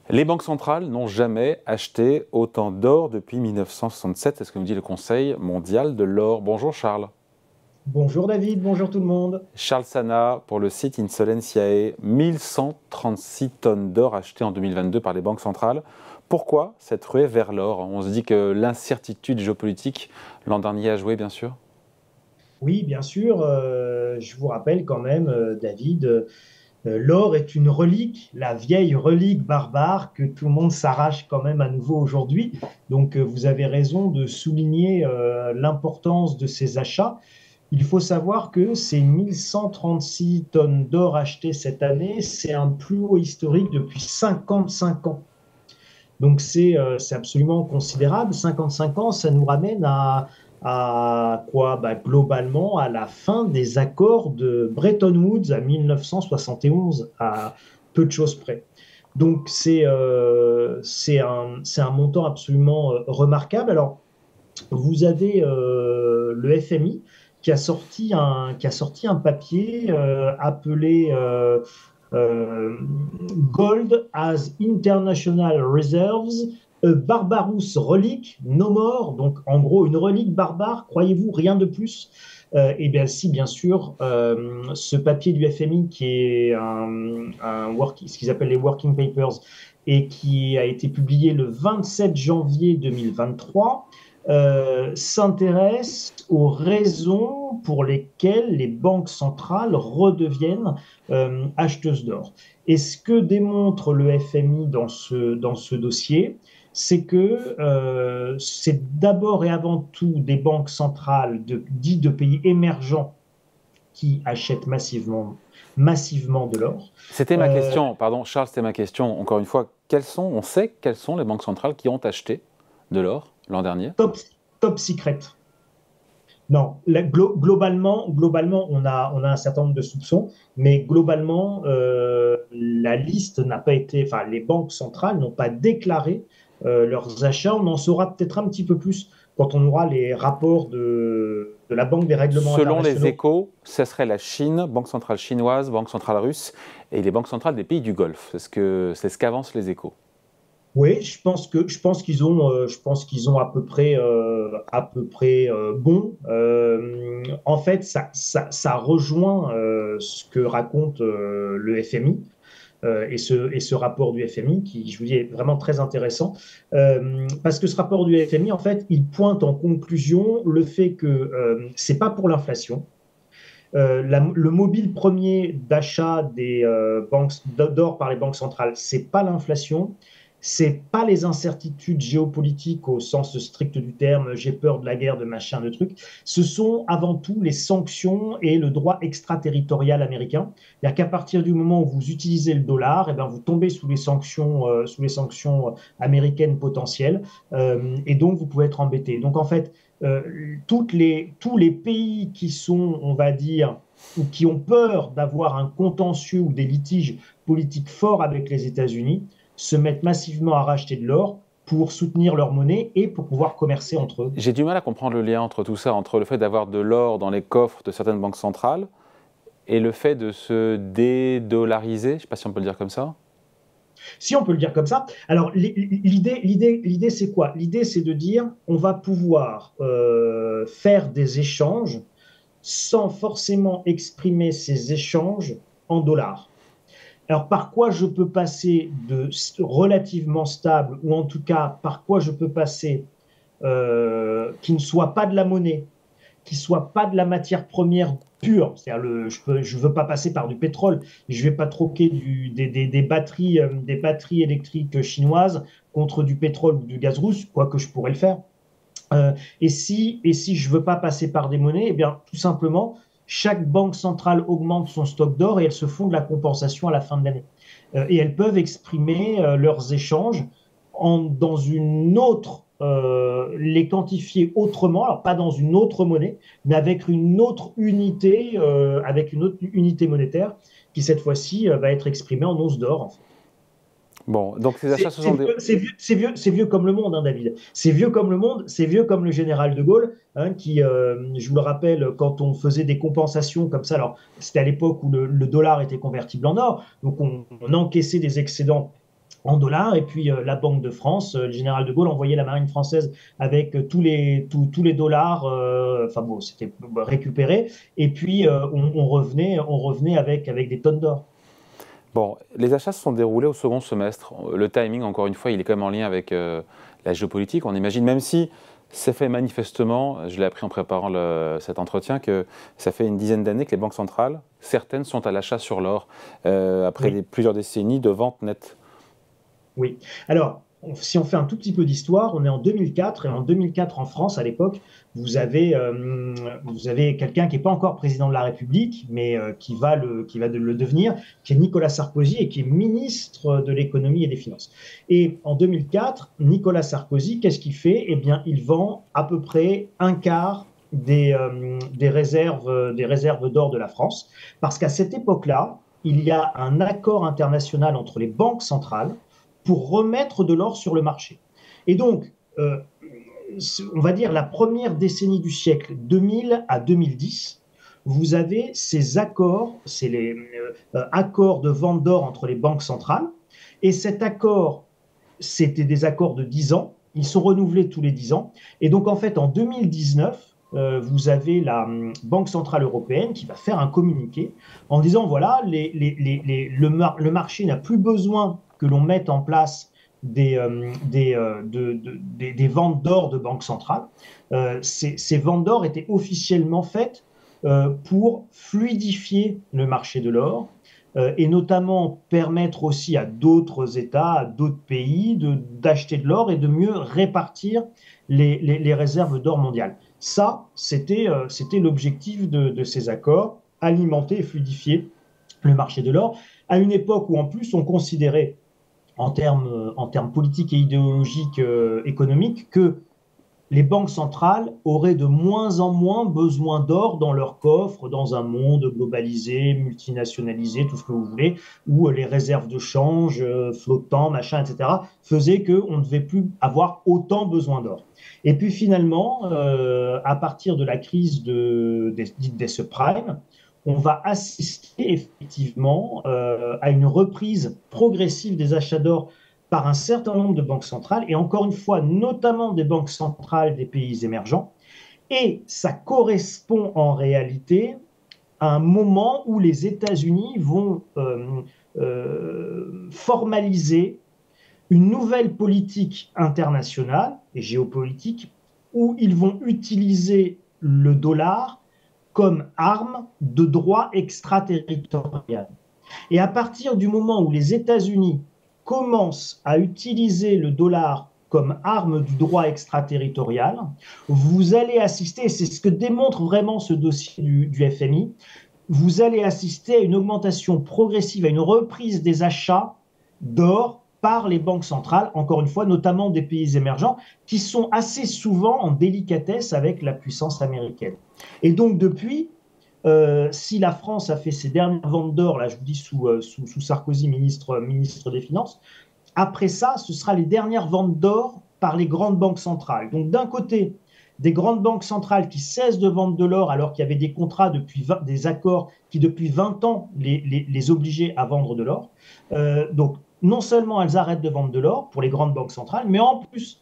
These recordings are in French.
Les banques centrales n'ont jamais acheté autant d'or depuis 1967, c'est ce que nous dit le Conseil mondial de l'or. Bonjour Charles. Bonjour David, bonjour tout le monde. Charles Sana pour le site Insolentiae, 1136 tonnes d'or achetées en 2022 par les banques centrales. Pourquoi cette ruée vers l'or? On se dit que l'incertitude géopolitique l'an dernier a joué, bien sûr. Oui, bien sûr, je vous rappelle quand même, David, l'or est une relique, la vieille relique barbare que tout le monde s'arrache quand même à nouveau aujourd'hui. Donc, vous avez raison de souligner l'importance de ces achats. Il faut savoir que ces 1136 tonnes d'or achetées cette année, c'est un plus haut historique depuis 55 ans. Donc c'est absolument considérable. 55 ans, ça nous ramène à quoi? Globalement, à la fin des accords de Bretton Woods à 1971, à peu de choses près. Donc c'est un montant absolument remarquable. Alors, vous avez le FMI qui a sorti un papier appelé Gold as International Reserves, a Barbarous Relic, no more. Donc, en gros, une relique barbare, croyez-vous, rien de plus. Eh bien, si, bien sûr, ce papier du FMI qui est ce qu'ils appellent les Working Papers et qui a été publié le 27 janvier 2023, s'intéresse aux raisons pour lesquelles les banques centrales redeviennent acheteuses d'or. Et ce que démontre le FMI dans ce dossier, c'est que c'est d'abord et avant tout des banques centrales dites de pays émergents qui achètent massivement de l'or. C'était ma Euh, question, pardon Charles, c'était ma question. Encore une fois, on sait quelles sont les banques centrales qui ont acheté de l'or l'an dernier? top, top secret. Non, globalement on a un certain nombre de soupçons, mais globalement, la liste n'a pas été, enfin, les banques centrales n'ont pas déclaré leurs achats. On en saura peut-être un petit peu plus quand on aura les rapports de la Banque des règlements Selon les internationaux. échos, ce serait la Chine, banque centrale chinoise, banque centrale russe et les banques centrales des pays du Golfe. C'est ce qu'avancent les échos. Oui, je pense qu'ils ont à peu près bon. En fait, ça rejoint ce que raconte le FMI. Et ce rapport du FMI qui, je vous dis, est vraiment très intéressant parce que ce rapport du FMI, en fait, il pointe en conclusion le fait que c'est pas pour l'inflation. Le mobile premier d'achat des banques d'or par les banques centrales, c'est pas l'inflation, c'est pas les incertitudes géopolitiques au sens strict du terme, j'ai peur de la guerre, de machin, de trucs. Ce sont avant tout les sanctions et le droit extraterritorial américain. C'est-à-dire qu'à partir du moment où vous utilisez le dollar, et ben vous tombez sous les sanctions américaines potentielles, et donc vous pouvez être embêté. Donc en fait, tous les pays qui sont, on va dire, ou qui ont peur d'avoir un contentieux ou des litiges politiques forts avec les États-Unis, se mettent massivement à racheter de l'or pour soutenir leur monnaie et pour pouvoir commercer entre eux. J'ai du mal à comprendre le lien entre tout ça, entre le fait d'avoir de l'or dans les coffres de certaines banques centrales et le fait de se dédollariser, je ne sais pas si on peut le dire comme ça. Si on peut le dire comme ça. Alors, l'idée c'est quoi? L'idée, c'est de dire on va pouvoir faire des échanges sans forcément exprimer ces échanges en dollars. Alors, par quoi je peux passer de relativement stable, ou en tout cas, par quoi je peux passer qui ne soit pas de la monnaie, qui soit pas de la matière première pure. C'est-à-dire, je veux pas passer par du pétrole. Je vais pas troquer des batteries électriques chinoises contre du pétrole ou du gaz russe, quoique je pourrais le faire. Et si je veux pas passer par des monnaies, eh bien, tout simplement, chaque banque centrale augmente son stock d'or et elles se font de la compensation à la fin de l'année. Et elles peuvent exprimer leurs échanges dans une autre, les quantifier autrement, alors pas dans une autre monnaie, mais avec une autre unité monétaire qui cette fois-ci va être exprimée en once d'or, en fait. Bon, donc ces achats, ce sont des... C'est vieux comme le monde, hein, David. C'est vieux comme le monde, c'est vieux comme le général de Gaulle, hein, qui, je vous le rappelle, quand on faisait des compensations comme ça, alors c'était à l'époque où le dollar était convertible en or, donc on encaissait des excédents en dollars. Et puis la Banque de France, le général de Gaulle envoyait la marine française avec tous les dollars, enfin bon, c'était récupéré. Et puis on revenait avec des tonnes d'or. Bon, les achats se sont déroulés au second semestre. Le timing, encore une fois, il est quand même en lien avec la géopolitique. On imagine, même si c'est fait manifestement, je l'ai appris en préparant cet entretien, que ça fait une dizaine d'années que les banques centrales, certaines sont à l'achat sur l'or, après Oui. plusieurs décennies de ventes nettes. Oui. Alors, si on fait un tout petit peu d'histoire, on est en 2004 et en 2004 en France, à l'époque, vous avez quelqu'un qui n'est pas encore président de la République, mais qui va le devenir, qui est Nicolas Sarkozy et qui est ministre de l'économie et des finances. Et en 2004, Nicolas Sarkozy, qu'est-ce qu'il fait? Eh bien, il vend à peu près un quart des réserves d'or de la France, parce qu'à cette époque-là, il y a un accord international entre les banques centrales pour remettre de l'or sur le marché. Et donc, on va dire la première décennie du siècle, 2000 à 2010, vous avez ces accords, c'est les accords de vente d'or entre les banques centrales. Et cet accord, c'était des accords de 10 ans. Ils sont renouvelés tous les 10 ans. Et donc, en fait, en 2019, vous avez la Banque Centrale Européenne qui va faire un communiqué en disant, voilà, le marché n'a plus besoin que l'on mette en place des ventes d'or de banque centrale. Ces ventes d'or étaient officiellement faites pour fluidifier le marché de l'or et notamment permettre aussi à d'autres États, à d'autres pays d'acheter de l'or et de mieux répartir les réserves d'or mondiales. Ça, c'était l'objectif de ces accords, alimenter et fluidifier le marché de l'or, à une époque où en plus on considérait en termes politiques et idéologiques économiques que les banques centrales auraient de moins en moins besoin d'or dans leur coffre, dans un monde globalisé, multinationalisé, tout ce que vous voulez, où les réserves de change, flottants, machin, etc., faisaient qu'on ne devait plus avoir autant besoin d'or. Et puis finalement, à partir de la crise des subprimes, on va assister effectivement à une reprise progressive des achats d'or par un certain nombre de banques centrales, et encore une fois, notamment des banques centrales des pays émergents. Et ça correspond en réalité à un moment où les États-Unis vont formaliser une nouvelle politique internationale et géopolitique où ils vont utiliser le dollar comme arme de droit extraterritorial. Et à partir du moment où les États-Unis commencent à utiliser le dollar comme arme du droit extraterritorial, vous allez assister, et c'est ce que démontre vraiment ce dossier du FMI, vous allez assister à une augmentation progressive, à une reprise des achats d'or par les banques centrales, encore une fois, notamment des pays émergents, qui sont assez souvent en délicatesse avec la puissance américaine. Et donc depuis, si la France a fait ses dernières ventes d'or, là je vous dis sous Sarkozy, ministre des Finances, après ça, ce sera les dernières ventes d'or par les grandes banques centrales. Donc d'un côté, des grandes banques centrales qui cessent de vendre de l'or alors qu'il y avait des contrats des accords qui depuis 20 ans les obligeaient à vendre de l'or. Donc non seulement elles arrêtent de vendre de l'or pour les grandes banques centrales, mais en plus,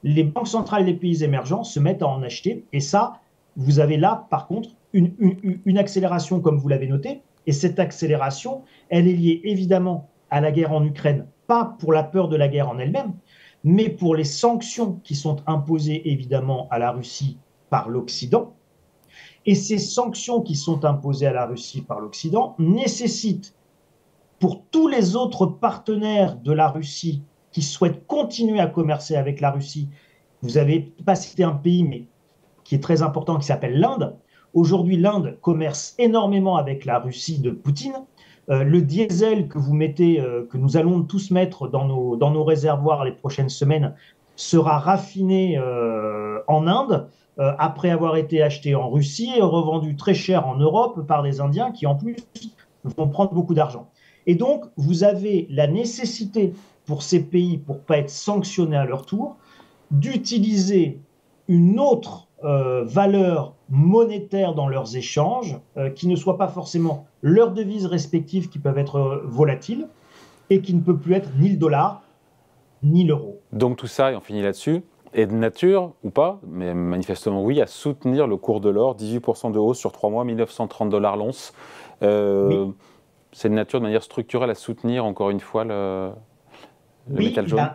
les banques centrales des pays émergents se mettent à en acheter. Et ça, vous avez là, par contre, une accélération, comme vous l'avez noté. Et cette accélération, elle est liée évidemment à la guerre en Ukraine, pas pour la peur de la guerre en elle-même, mais pour les sanctions qui sont imposées évidemment à la Russie par l'Occident. Et ces sanctions qui sont imposées à la Russie par l'Occident nécessitent pour tous les autres partenaires de la Russie qui souhaitent continuer à commercer avec la Russie. Vous n'avez pas cité un pays, mais qui est très important, qui s'appelle l'Inde. Aujourd'hui, l'Inde commerce énormément avec la Russie de Poutine. Le diesel que vous mettez, que nous allons tous mettre dans nos réservoirs les prochaines semaines, sera raffiné en Inde, après avoir été acheté en Russie et revendu très cher en Europe par des Indiens qui, en plus, vont prendre beaucoup d'argent. Et donc, vous avez la nécessité pour ces pays, pour ne pas être sanctionnés à leur tour, d'utiliser une autre valeur monétaire dans leurs échanges, qui ne soit pas forcément leurs devises respectives qui peuvent être volatiles, et qui ne peut plus être ni le dollar ni l'euro. Donc tout ça, et on finit là-dessus, est de nature, ou pas, mais manifestement oui, à soutenir le cours de l'or, 18% de hausse sur 3 mois, 1930 $ l'once. Oui. C'est de nature, de manière structurelle, à soutenir encore une fois le Oui, métal jaune?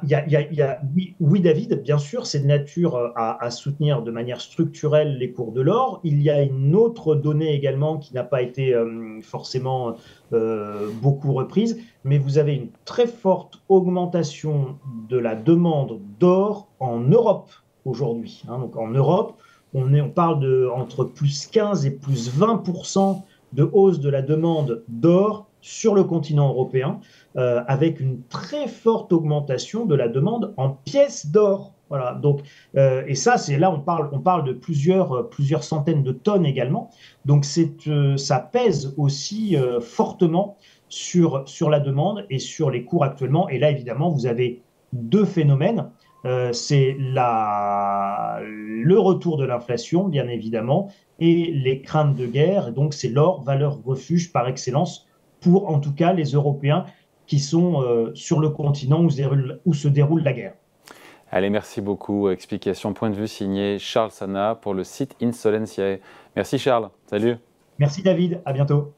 oui, oui, David, bien sûr, c'est de nature à soutenir de manière structurelle les cours de l'or. Il y a une autre donnée également qui n'a pas été forcément beaucoup reprise, mais vous avez une très forte augmentation de la demande d'or en Europe aujourd'hui, hein. Donc en Europe, on parle de entre plus 15 et plus 20% de hausse de la demande d'or sur le continent européen avec une très forte augmentation de la demande en pièces d'or. Voilà, donc, et ça, c'est là, on parle de plusieurs centaines de tonnes également. Donc, ça pèse aussi fortement sur la demande et sur les cours actuellement. Et là, évidemment, vous avez deux phénomènes. C'est le retour de l'inflation, bien évidemment, et les craintes de guerre. Donc, c'est l'or, valeur refuge par excellence pour, en tout cas, les Européens qui sont sur le continent où se déroule la guerre. Allez, merci beaucoup. Explication, point de vue signé Charles Sana pour le site Insolentiae. Merci Charles, salut. Merci David, à bientôt.